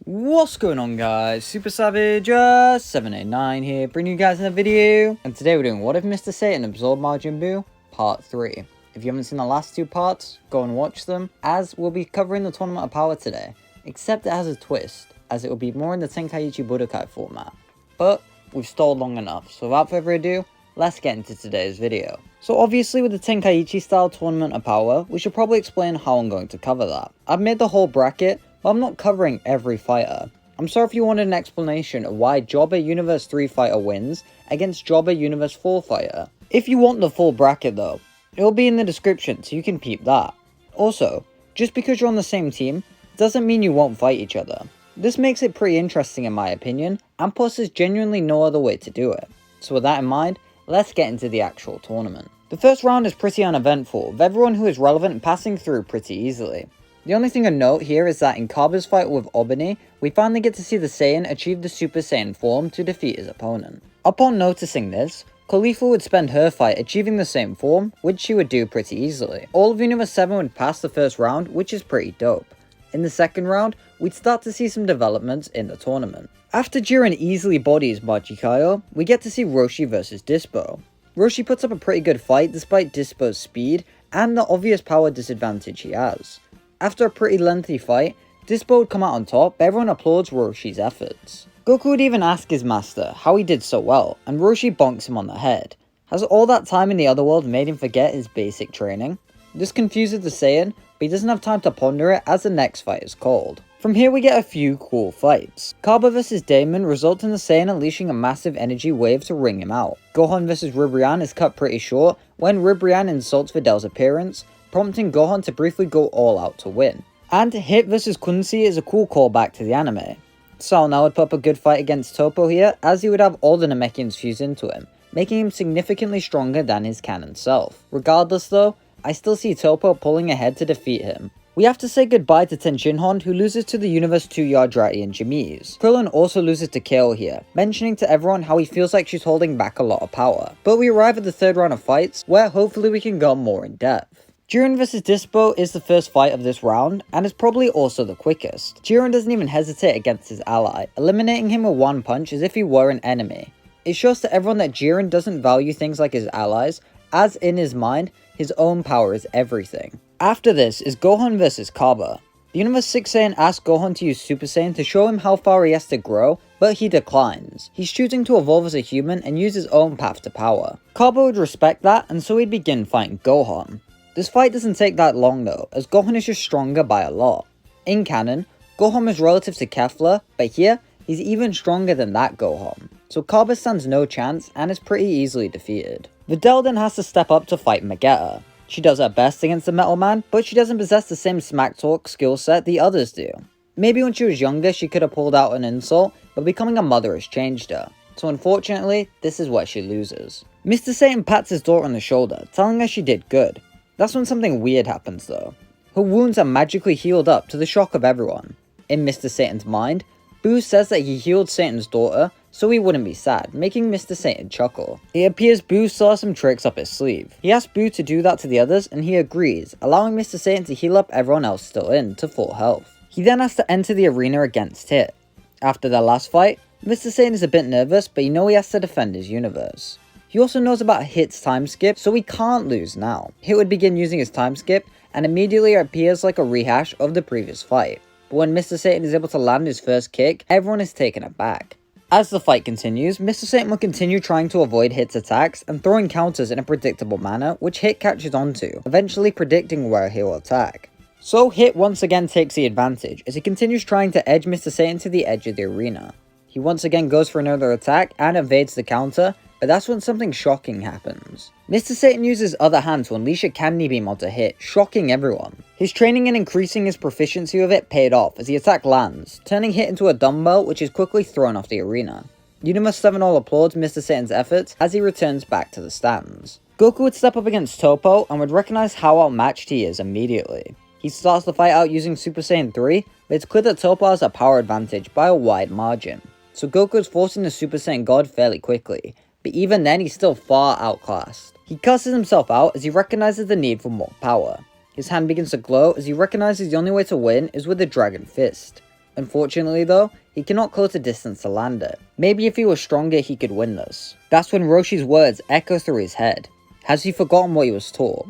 What's going on, guys? Super Savage 789 here, bringing you guys another video. And today we're doing What If Mr. Satan Absorbed Majin Buu Part 3. If you haven't seen the last two parts, go and watch them, as we'll be covering the Tournament of Power today. Except it has a twist, as it will be more in the Tenkaichi Budokai format. But we've stalled long enough, so without further ado, let's get into today's video. So obviously with the Tenkaichi style Tournament of Power, we should probably explain how I'm going to cover that. I've made the whole bracket, but I'm not covering every fighter. I'm sorry if you wanted an explanation of why Jobber Universe 3 fighter wins against Jobber Universe 4 fighter. If you want the full bracket though, it'll be in the description so you can peep that. Also, just because you're on the same team, doesn't mean you won't fight each other. This makes it pretty interesting in my opinion, and plus there's genuinely no other way to do it. So with that in mind, let's get into the actual tournament. The first round is pretty uneventful, with everyone who is relevant passing through pretty easily. The only thing to note here is that in Kaba's fight with Obani, we finally get to see the Saiyan achieve the Super Saiyan form to defeat his opponent. Upon noticing this, Khalifa would spend her fight achieving the same form, which she would do pretty easily. All of Universe 7 would pass the first round, which is pretty dope. In the second round, we'd start to see some developments in the tournament. After Jiren easily bodies Machikayo, we get to see Roshi vs Dispo. Roshi puts up a pretty good fight despite Dispo's speed and the obvious power disadvantage he has. After a pretty lengthy fight, Dispo would come out on top, but everyone applauds Roshi's efforts. Goku would even ask his master how he did so well, and Roshi bonks him on the head. Has all that time in the other world made him forget his basic training? This confuses the Saiyan, but he doesn't have time to ponder it as the next fight is called. From here we get a few cool fights. Kaba vs Damon results in the Saiyan unleashing a massive energy wave to ring him out. Gohan vs Ribrianne is cut pretty short when Ribrianne insults Vidal's appearance, prompting Gohan to briefly go all out to win. And Hit vs Kunzi is a cool callback to the anime. Sal now would put up a good fight against Toppo here, as he would have all the Namekians fuse into him, making him significantly stronger than his canon self. Regardless though, I still see Toppo pulling ahead to defeat him. We have to say goodbye to Tenshinhan, who loses to the Universe 2 Yadrati and Jamise. Krillin also loses to Kale here, mentioning to everyone how he feels like she's holding back a lot of power. But we arrive at the third round of fights, where hopefully we can go more in depth. Jiren vs Dispo is the first fight of this round, and is probably also the quickest. Jiren doesn't even hesitate against his ally, eliminating him with one punch as if he were an enemy. It shows to everyone that Jiren doesn't value things like his allies, as in his mind, his own power is everything. After this is Gohan vs Kaba. The Universe 6 Saiyan asks Gohan to use Super Saiyan to show him how far he has to grow, but he declines. He's choosing to evolve as a human and use his own path to power. Kaba would respect that, and so he'd begin fighting Gohan. This fight doesn't take that long though, as Gohan is just stronger by a lot. In canon, Gohan was relative to Kefla, but here, he's even stronger than that Gohan. So Kaba stands no chance and is pretty easily defeated. Videl then has to step up to fight Magetta. She does her best against the Metal Man, but she doesn't possess the same smack talk skill set the others do. Maybe when she was younger she could have pulled out an insult, but becoming a mother has changed her. So unfortunately, this is where she loses. Mr. Satan pats his daughter on the shoulder, telling her she did good. That's when something weird happens though. Her wounds are magically healed up to the shock of everyone. In Mr. Satan's mind, Buu says that he healed Satan's daughter so he wouldn't be sad, making Mr. Satan chuckle. It appears Buu still has some tricks up his sleeve. He asks Buu to do that to the others and he agrees, allowing Mr. Satan to heal up everyone else still in to full health. He then has to enter the arena against Hit. After their last fight, Mr. Satan is a bit nervous, but he knows he has to defend his universe. He also knows about Hit's time skip, so he can't lose now. Hit would begin using his time skip, and immediately it appears like a rehash of the previous fight. But when Mr. Satan is able to land his first kick, everyone is taken aback. As the fight continues, Mr. Satan will continue trying to avoid Hit's attacks and throwing counters in a predictable manner, which Hit catches onto, eventually predicting where he will attack. So Hit once again takes the advantage, as he continues trying to edge Mr. Satan to the edge of the arena. He once again goes for another attack and evades the counter, but that's when something shocking happens. Mr. Satan uses his other hand to unleash a candy beam onto Hit, shocking everyone. His training and increasing his proficiency with it paid off as the attack lands, turning Hit into a dumbbell which is quickly thrown off the arena. Universe 7 all applauds Mr. Satan's efforts as he returns back to the stands. Goku would step up against Toppo and would recognize how outmatched he is immediately. He starts the fight out using Super Saiyan 3, but it's clear that Toppo has a power advantage by a wide margin. So Goku is forcing the Super Saiyan God fairly quickly, but even then he's still far outclassed. He cusses himself out as he recognizes the need for more power. His hand begins to glow as he recognizes the only way to win is with the Dragon Fist. Unfortunately though, he cannot close the distance to land it. Maybe if he was stronger he could win this. That's when Roshi's words echo through his head. Has he forgotten what he was taught?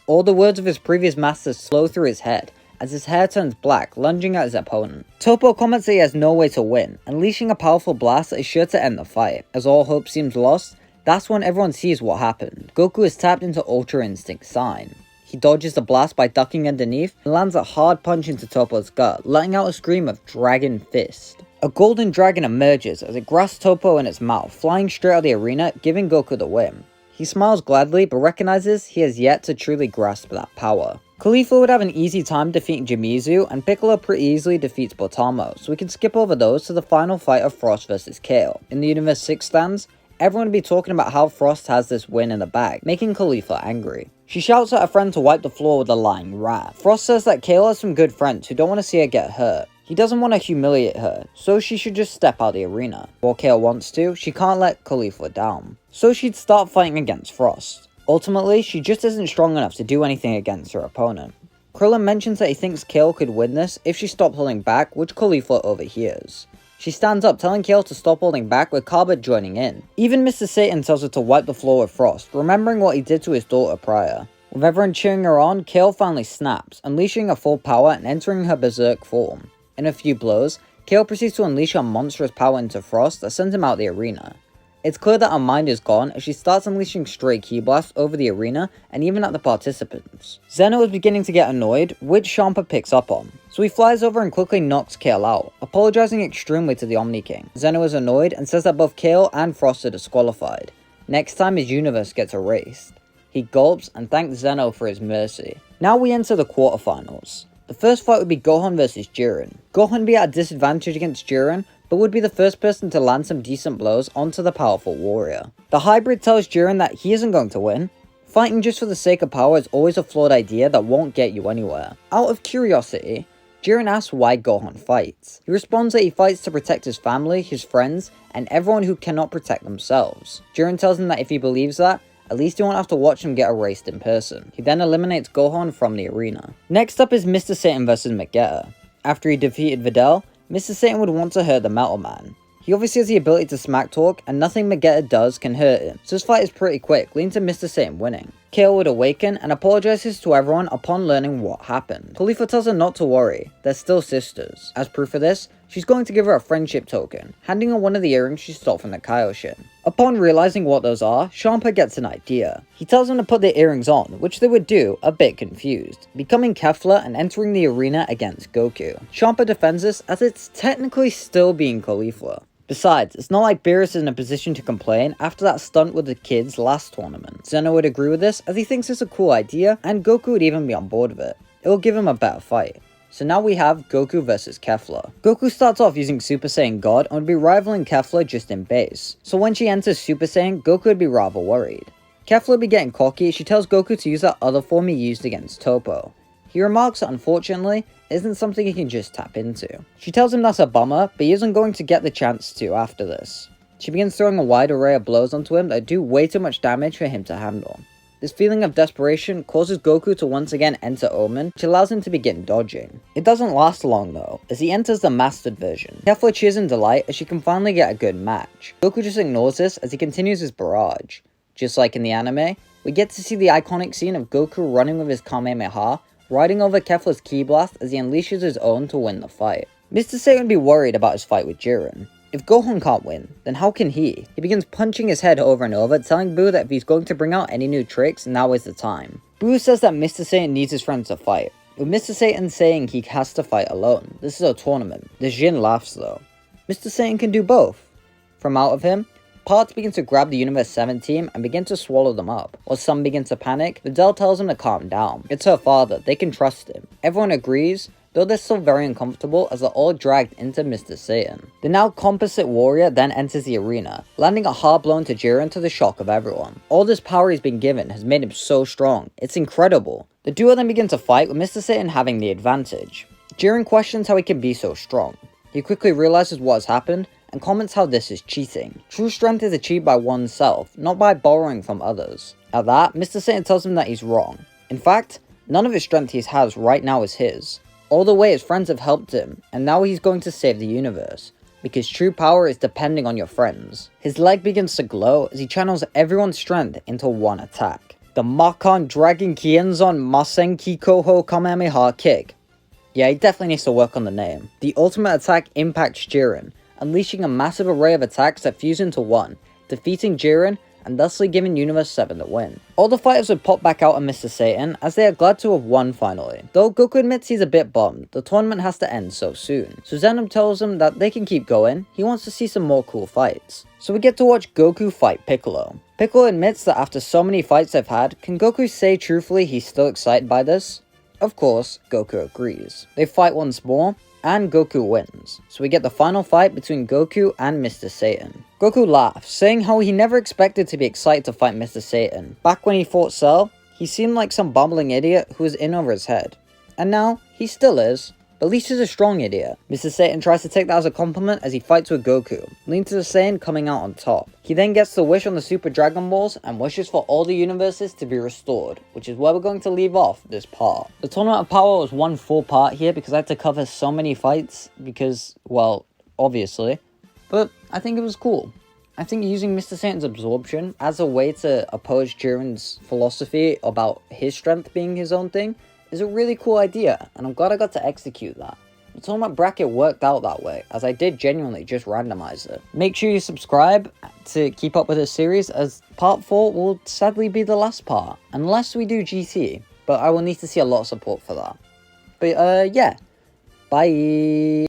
All the words of his previous masters flow through his head, as his hair turns black, lunging at his opponent. Toppo comments that he has no way to win, unleashing a powerful blast that is sure to end the fight. As all hope seems lost, that's when everyone sees what happened. Goku is tapped into Ultra Instinct Sign. He dodges the blast by ducking underneath and lands a hard punch into Toppo's gut, letting out a scream of Dragon Fist. A golden dragon emerges as it grasps Toppo in its mouth, flying straight out of the arena, giving Goku the win. He smiles gladly, but recognizes he has yet to truly grasp that power. Caulifla would have an easy time defeating Jimizu, and Piccolo pretty easily defeats Botamo, so we can skip over those to the final fight of Frost vs Kale. In the Universe 6 stands, everyone would be talking about how Frost has this win in the bag, making Caulifla angry. She shouts at her friend to wipe the floor with a lying rat. Frost says that Kale has some good friends who don't want to see her get hurt. He doesn't want to humiliate her, so she should just step out the arena. While Kale wants to, she can't let Caulifla down. So she'd start fighting against Frost. Ultimately, she just isn't strong enough to do anything against her opponent. Krillin mentions that he thinks Kale could win this if she stopped holding back, which Caulifla overhears. She stands up, telling Kale to stop holding back, with Carbot joining in. Even Mr. Satan tells her to wipe the floor with Frost, remembering what he did to his daughter prior. With everyone cheering her on, Kale finally snaps, unleashing her full power and entering her berserk form. In a few blows, Kale proceeds to unleash her monstrous power into Frost that sends him out the arena. It's clear that her mind is gone as she starts unleashing stray ki blasts over the arena and even at the participants. Zeno is beginning to get annoyed, which Champa picks up on, so he flies over and quickly knocks Kale out, apologizing extremely to the Omni King. Zeno is annoyed and says that both Kale and Frost are disqualified. Next time his universe gets erased. He gulps and thanks Zeno for his mercy. Now we enter the quarterfinals. The first fight would be Gohan vs Jiren. Gohan would be at a disadvantage against Jiren, but would be the first person to land some decent blows onto the powerful warrior. The hybrid tells Jiren that he isn't going to win. Fighting just for the sake of power is always a flawed idea that won't get you anywhere. Out of curiosity, Jiren asks why Gohan fights. He responds that he fights to protect his family, his friends, and everyone who cannot protect themselves. Jiren tells him that if he believes that, at least he won't have to watch him get erased in person. He then eliminates Gohan from the arena. Next up is Mr. Satan vs Vegeta. After he defeated Videl, Mr. Satan would want to hurt the Metal Man. He obviously has the ability to smack talk, and nothing Vegeta does can hurt him, so this fight is pretty quick, leading to Mr. Satan winning. Kale would awaken and apologizes to everyone upon learning what happened. Caulifla tells her not to worry, they're still sisters. As proof of this, she's going to give her a friendship token, handing her one of the earrings she stole from the Kaioshin. Upon realizing what those are, Champa gets an idea. He tells them to put the earrings on, which they would do, a bit confused, becoming Kefla and entering the arena against Goku. Champa defends this as it's technically still being Caulifla. Besides, it's not like Beerus is in a position to complain after that stunt with the kids last tournament. Zeno would agree with this as he thinks it's a cool idea, and Goku would even be on board with it. It will give him a better fight. So now we have Goku vs Kefla. Goku starts off using Super Saiyan God and would be rivaling Kefla just in base. So when she enters Super Saiyan, Goku would be rather worried. Kefla would be getting cocky as she tells Goku to use that other form he used against Toppo. He remarks that unfortunately, it isn't something he can just tap into. She tells him that's a bummer, but he isn't going to get the chance to after this. She begins throwing a wide array of blows onto him that do way too much damage for him to handle. This feeling of desperation causes Goku to once again enter Omen, which allows him to begin dodging. It doesn't last long though, as he enters the mastered version. Kefla cheers in delight as she can finally get a good match. Goku just ignores this as he continues his barrage. Just like in the anime, we get to see the iconic scene of Goku running with his Kamehameha, riding over Kefla's Ki Blast as he unleashes his own to win the fight. Mr. Satan would be worried about his fight with Jiren. If Gohan can't win, then how can he? He begins punching his head over and over, telling Boo that if he's going to bring out any new tricks, now is the time. Boo says that Mr. Satan needs his friends to fight, with Mr. Satan saying he has to fight alone. This is a tournament. The Jin laughs though. Mr. Satan can do both. From out of him, parts begin to grab the Universe 7 team and begin to swallow them up. While some begin to panic, Videl tells them to calm down. It's her father, they can trust him. Everyone agrees, though they're still very uncomfortable as they're all dragged into Mr. Satan. The now composite warrior then enters the arena, landing a hard blow into Jiren to the shock of everyone. All this power he's been given has made him so strong, it's incredible. The duo then begin to fight with Mr. Satan having the advantage. Jiren questions how he can be so strong. He quickly realizes what has happened and comments how this is cheating. True strength is achieved by oneself, not by borrowing from others. At that, Mr. Satan tells him that he's wrong. In fact, none of his strength he has right now is his. all the way his friends have helped him, and now he's going to save the universe, because true power is depending on your friends. His leg begins to glow as he channels everyone's strength into one attack. The Makan Dragon Kienzon Masen Kikoho Kamehameha Kick. Yeah, he definitely needs to work on the name. The ultimate attack impacts Jiren, unleashing a massive array of attacks that fuse into one, defeating Jiren and thusly giving Universe 7 the win. All the fighters would pop back out on Mr. Satan as they are glad to have won finally. Though Goku admits he's a bit bummed, the tournament has to end so soon. So Zenom tells them that they can keep going, he wants to see some more cool fights. So we get to watch Goku fight Piccolo. Piccolo admits that after so many fights they've had, can Goku say truthfully he's still excited by this? Of course, Goku agrees. They fight once more, and Goku wins. So we get the final fight between Goku and Mr. Satan. Goku laughs, saying how he never expected to be excited to fight Mr. Satan. Back when he fought Cell, he seemed like some bumbling idiot who was in over his head. And now, he still is. But at least he's a strong idiot. Mr. Satan tries to take that as a compliment as he fights with Goku, leading to the Saiyan coming out on top. He then gets the wish on the Super Dragon Balls and wishes for all the universes to be restored, which is where we're going to leave off this part. The Tournament of Power was one full part here because I had to cover so many fights because, well, obviously. But I think it was cool. I think using Mr. Satan's absorption as a way to oppose Jiren's philosophy about his strength being his own thing is a really cool idea, and I'm glad I got to execute that. The tournament bracket worked out that way, as I did genuinely just randomize it. Make sure you subscribe to keep up with this series, as part 4 will sadly be the last part, unless we do GT, but I will need to see a lot of support for that. But yeah, bye!